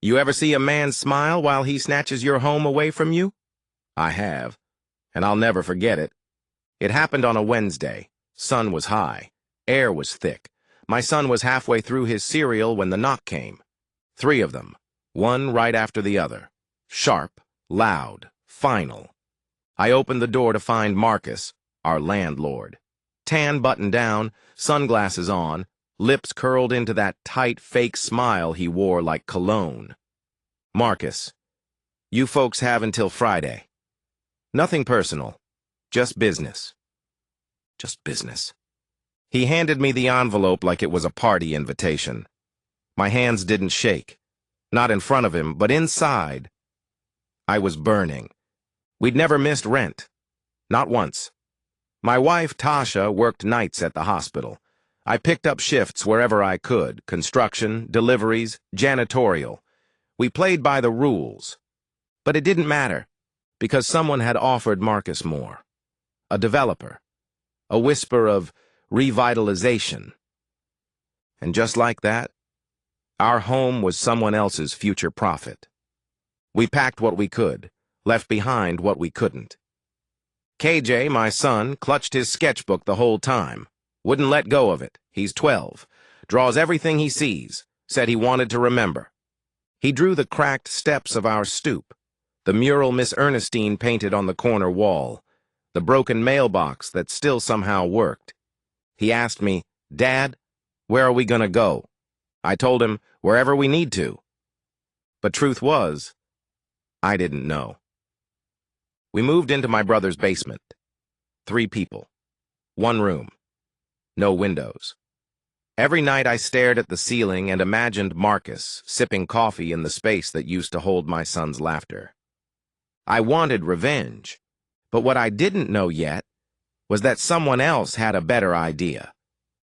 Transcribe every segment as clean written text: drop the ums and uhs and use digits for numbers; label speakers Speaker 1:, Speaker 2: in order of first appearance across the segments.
Speaker 1: You ever see a man smile while he snatches your home away from you? I have, and I'll never forget it. It happened on a Wednesday. Sun was high. Air was thick. My son was halfway through his cereal when the knock came. 3 of them, one right after the other. Sharp, loud, final. I opened the door to find Marcus, our landlord. Tan button down, sunglasses on, lips curled into that tight, fake smile he wore like cologne. Marcus, you folks have until Friday. Nothing personal, just business. Just business. He handed me the envelope like it was a party invitation. My hands didn't shake. Not in front of him, but inside. I was burning. We'd never missed rent. Not once. My wife, Tasha, worked nights at the hospital. I picked up shifts wherever I could, construction, deliveries, janitorial. We played by the rules. But it didn't matter, because someone had offered Marcus more. A developer. A whisper of revitalization. And just like that, our home was someone else's future profit. We packed what we could, left behind what we couldn't. KJ, my son, clutched his sketchbook the whole time. Wouldn't let go of it. He's 12. Draws everything he sees. Said he wanted to remember. He drew the cracked steps of our stoop, the mural Miss Ernestine painted on the corner wall, the broken mailbox that still somehow worked. He asked me, "Dad, where are we gonna go?" I told him, wherever we need to. But truth was, I didn't know. We moved into my brother's basement. 3 people. 1 room. No windows. Every night I stared at the ceiling and imagined Marcus sipping coffee in the space that used to hold my son's laughter. I wanted revenge, but what I didn't know yet was that someone else had a better idea.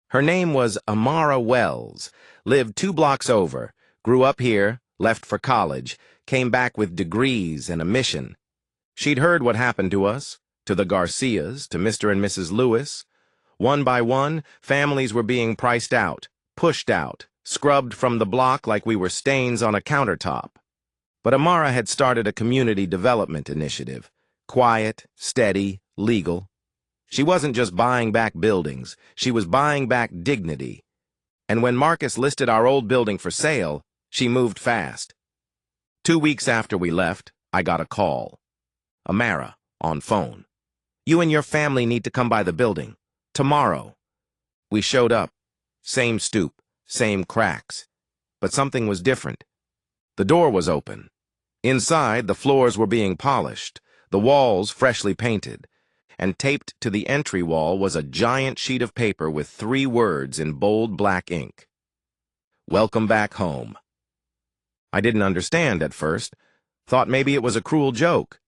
Speaker 1: Her name was Amara Wells, lived 2 blocks over, grew up here, left for college, came back with degrees and a mission. She'd heard what happened to us, to the Garcias, to Mr. and Mrs. Lewis. One by one, families were being priced out, pushed out, scrubbed from the block like we were stains on a countertop. But Amara had started a community development initiative, quiet, steady, legal. She wasn't just buying back buildings, she was buying back dignity. And when Marcus listed our old building for sale, she moved fast. 2 weeks after we left, I got a call. Amara, on phone. "You and your family need to come by the building. Tomorrow." We showed up. Same stoop, same cracks. But something was different. The door was open. Inside, the floors were being polished, the walls freshly painted, and taped to the entry wall was a giant sheet of paper with 3 words in bold black ink. "Welcome back home." I didn't understand at first, thought maybe it was a cruel joke.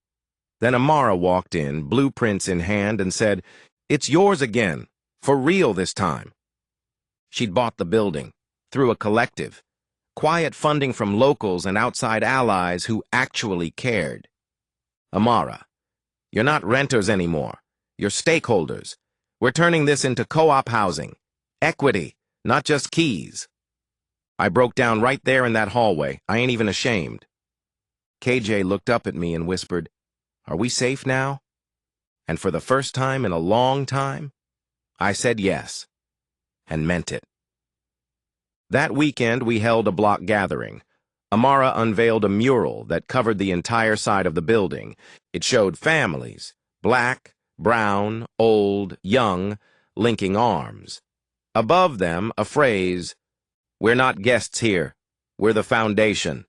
Speaker 1: Then Amara walked in, blueprints in hand, and said, "It's yours again, for real this time." She'd bought the building, through a collective, quiet funding from locals and outside allies who actually cared. "Amara, you're not renters anymore. You're stakeholders. We're turning this into co-op housing. Equity, not just keys." I broke down right there in that hallway. I ain't even ashamed. KJ looked up at me and whispered, "Are we safe now?" And for the first time in a long time, I said yes, and meant it. That weekend, we held a block gathering. Amara unveiled a mural that covered the entire side of the building. It showed families, black, brown, old, young, linking arms. Above them, a phrase, "We're not guests here. We're the foundation."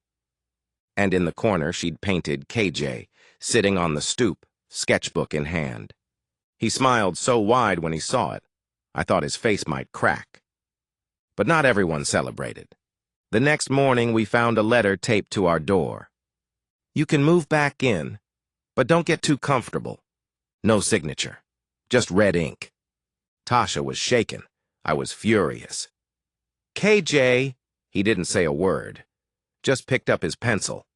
Speaker 1: And in the corner, she'd painted KJ, sitting on the stoop, sketchbook in hand. He smiled so wide when he saw it, I thought his face might crack. But not everyone celebrated. The next morning, we found a letter taped to our door. "You can move back in, but don't get too comfortable." No signature, just red ink. Tasha was shaken. I was furious. "KJ," he didn't say a word, just picked up his pencil.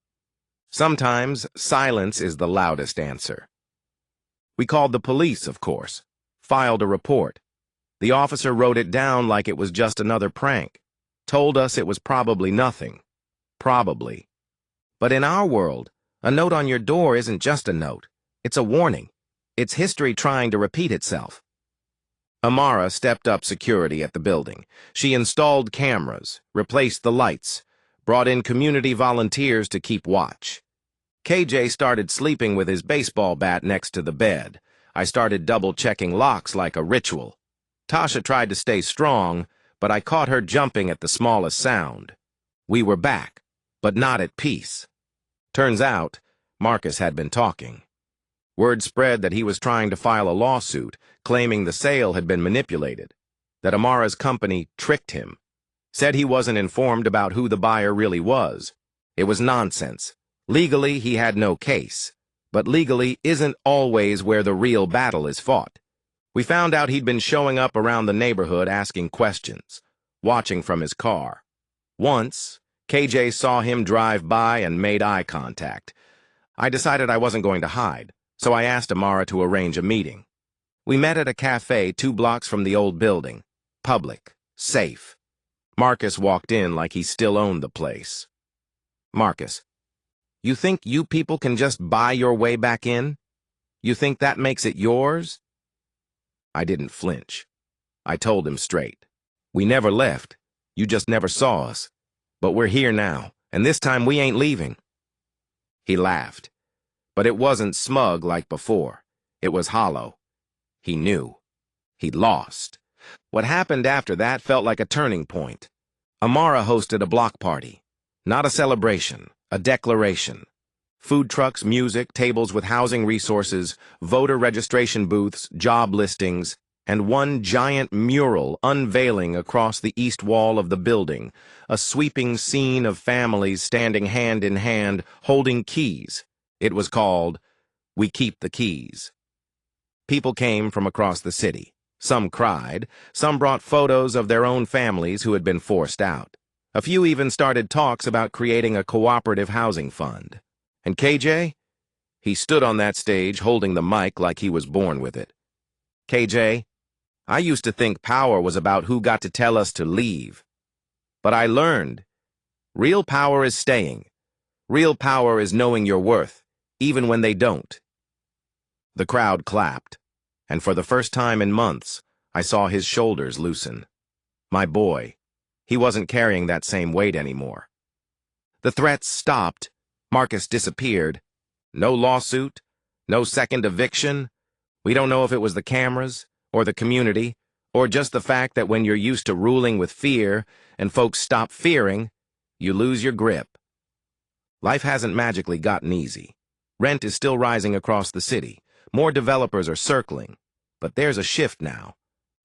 Speaker 1: Sometimes silence is the loudest answer. We called the police, of course, filed a report. The officer wrote it down like it was just another prank, told us it was probably nothing. Probably. But in our world, a note on your door isn't just a note. It's a warning. It's history trying to repeat itself. Amara stepped up security at the building. She installed cameras, replaced the lights, brought in community volunteers to keep watch. KJ started sleeping with his baseball bat next to the bed. I started double-checking locks like a ritual. Tasha tried to stay strong, but I caught her jumping at the smallest sound. We were back, but not at peace. Turns out, Marcus had been talking. Word spread that he was trying to file a lawsuit, claiming the sale had been manipulated, that Amara's company tricked him, said he wasn't informed about who the buyer really was. It was nonsense. Legally, he had no case, but legally isn't always where the real battle is fought. We found out he'd been showing up around the neighborhood asking questions, watching from his car. Once, KJ saw him drive by and made eye contact. I decided I wasn't going to hide, so I asked Amara to arrange a meeting. We met at a cafe 2 blocks from the old building. Public. Safe. Marcus walked in like he still owned the place. Marcus, you think you people can just buy your way back in? You think that makes it yours? I didn't flinch. I told him straight. We never left. You just never saw us. But we're here now, and this time we ain't leaving. He laughed. But it wasn't smug like before. It was hollow. He knew. He'd lost. What happened after that felt like a turning point. Amara hosted a block party. Not a celebration, a declaration. Food trucks, music, tables with housing resources, voter registration booths, job listings, and one giant mural unveiling across the east wall of the building, a sweeping scene of families standing hand in hand, holding keys. It was called, "We Keep the Keys." People came from across the city. Some cried, some brought photos of their own families who had been forced out. A few even started talks about creating a cooperative housing fund. And KJ? He stood on that stage holding the mic like he was born with it. KJ, I used to think power was about who got to tell us to leave. But I learned. Real power is staying. Real power is knowing your worth, even when they don't. The crowd clapped, and for the first time in months, I saw his shoulders loosen. My boy. He wasn't carrying that same weight anymore. The threats stopped. Marcus disappeared. No lawsuit, no second eviction. We don't know if it was the cameras, or the community, or just the fact that when you're used to ruling with fear and folks stop fearing, you lose your grip. Life hasn't magically gotten easy. Rent is still rising across the city. More developers are circling. But there's a shift now.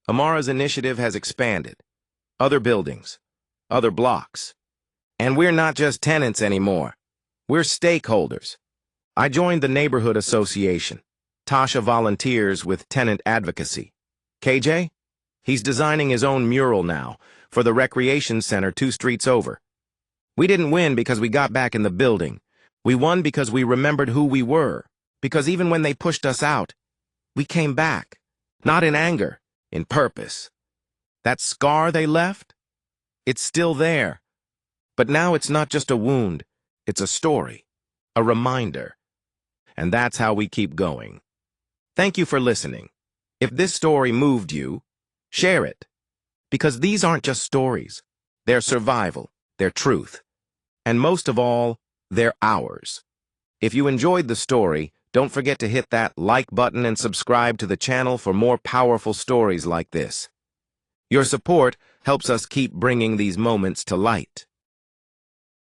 Speaker 1: Amara's initiative has expanded. Other buildings, other blocks. And we're not just tenants anymore. We're stakeholders. I joined the neighborhood association. Tasha volunteers with tenant advocacy. KJ? He's designing his own mural now for the recreation center 2 streets over. We didn't win because we got back in the building. We won because we remembered who we were. Because even when they pushed us out, we came back. Not in anger, in purpose. That scar they left? It's still there. But now it's not just a wound. It's a story. A reminder. And that's how we keep going. Thank you for listening. If this story moved you, share it. Because these aren't just stories. They're survival. They're truth. And most of all, they're ours. If you enjoyed the story, don't forget to hit that like button and subscribe to the channel for more powerful stories like this. Your support helps us keep bringing these moments to light.